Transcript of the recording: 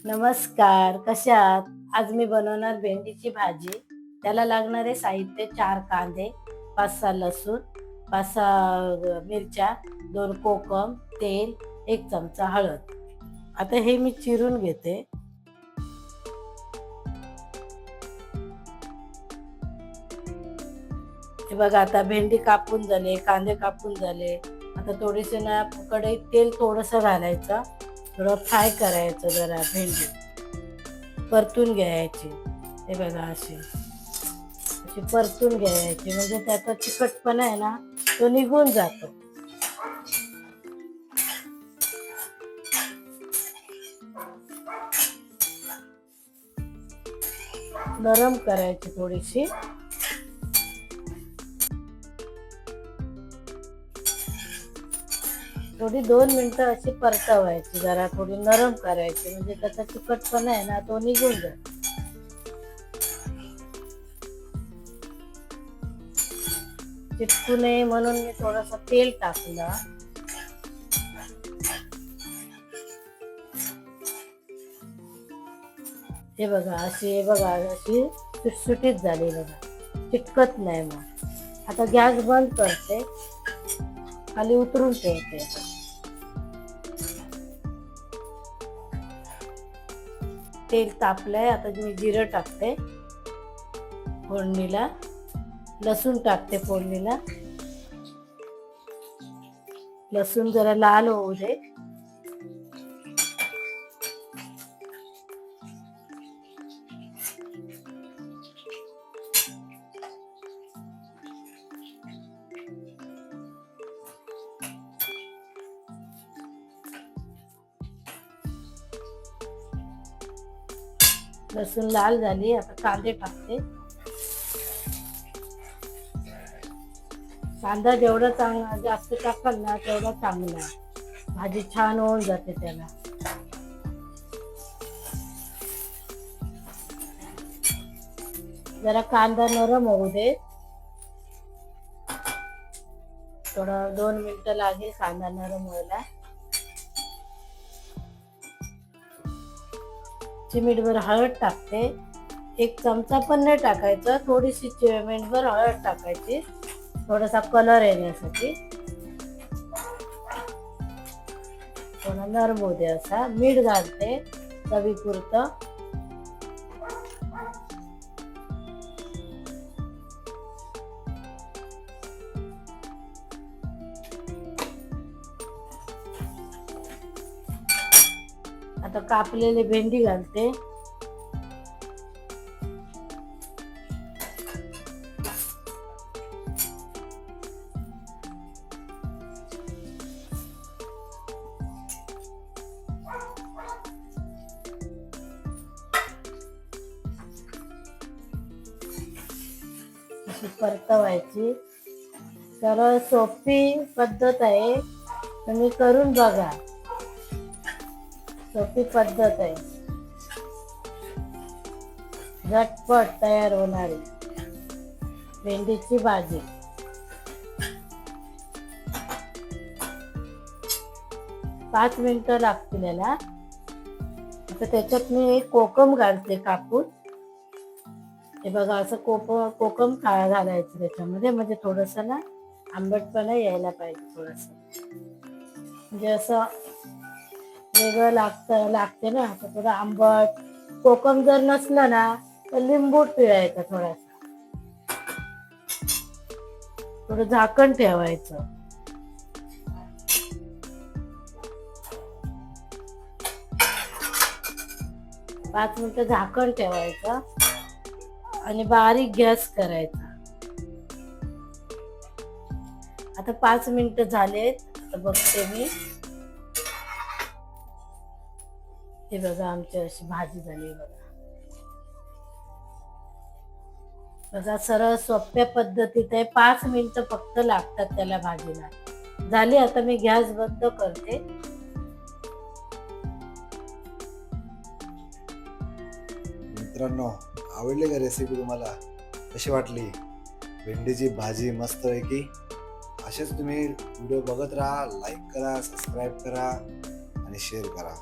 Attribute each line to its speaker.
Speaker 1: नमस्कार, कशा आहात? आज मी बनवणार भेंडीची भाजी. त्याला लागणारे साहित्य 4 कांदे, 5-6 लसूण, 5-6 मिरच्या, 2 कोकम, तेल, 1 चमचा हळद. आता हे मी चिरून घेते. हे बघा आता भेंडी कापून झाले, कांदे कापून झाले. आता थोडेसे ना कढईत तेल थोडंसं घालायचं. थोडं फ्राय करायचं जरा भेंडी. परतून घ्यायची. हे बघा अशी परतून घ्यायची म्हणजे त्याचा चिकटपणा आहे ना तो निघून जातो. नरम करायची थोडीशी. थोडी 2 मिनिटं अशी परतवायची, जरा थोडी नरम करायची म्हणजे त्याचा चिकटपणा आहे ना तो निघून जातो. चिटकू नये म्हणून मी थोडस तेल टाकलं. हे बघा अशी सुटसुटीत झाली बघा, चिटकत नाही. मग आता गॅस बंद करते, खाली उतरून ठेवते. तेल तापलंय, आता मी जिरं टाकते फोडणीला, लसूण टाकते फोडणीला. लसूण जरा लाल होऊ दे. लसूण लाल झाली, आता कांदे टाकते. कांदा जेवढा जास्त टाकाल ना तेवढा चांगला, भाजी छान होऊन जाते त्याला. जरा कांदा नरम होऊ दे, थोडं 2 मिनिटं लागेल कांदा नरम व्हायला. चिमूटभर हळद टाकते. 1 चमचा पण नाही टाकायचं, थोडीशी चिमूटभर हळद टाकायची, थोडासा कलर येण्यासाठी. थोडा नरम होऊ दे असा. मीठ घालते चवीपुरतं. आता कापलेली भेंडी घालते. परतवायची. सरळ सोपी पद्धत आहे, तुम्ही करून बघा. सोपी पद्धत आहे, झटपट तयार होणारी भेंडीची भाजी. पाच मिनिटं लागतील याला. आता त्याच्यात मी एक कोकम घालते कापून. हे बघा असं कोकम घालायचं त्याच्यामध्ये, म्हणजे थोडस ना आंबटपणा यायला पाहिजे. थोडस म्हणजे असं वेगळं लागते ना, असं थोडं आंबट. कोकम जर नसलं ना तर लिंबू पिळायचा थोडासा. थोडं झाकण ठेवायचं. पाच मिनिटं झाकण ठेवायचं आणि बारीक गॅस करायचा. आता 5 मिनिटं झालेत. आता बघते मी. हे बघा आमची अशी भाजी झाली बघा. सरळ सोप्या पद्धतीत आहे. 5 मिनिटं फक्त लागतात त्याला भाजीला. झाली. आता मी गॅस बंद करते.
Speaker 2: मित्रांनो, आवडली का रेसिपी तुम्हाला? कशी वाटली? भेंडीची भाजी मस्त आहे की. असेच तुम्ही व्हिडिओ बघत राहा, लाईक करा, सबस्क्राईब करा आणि शेअर करा.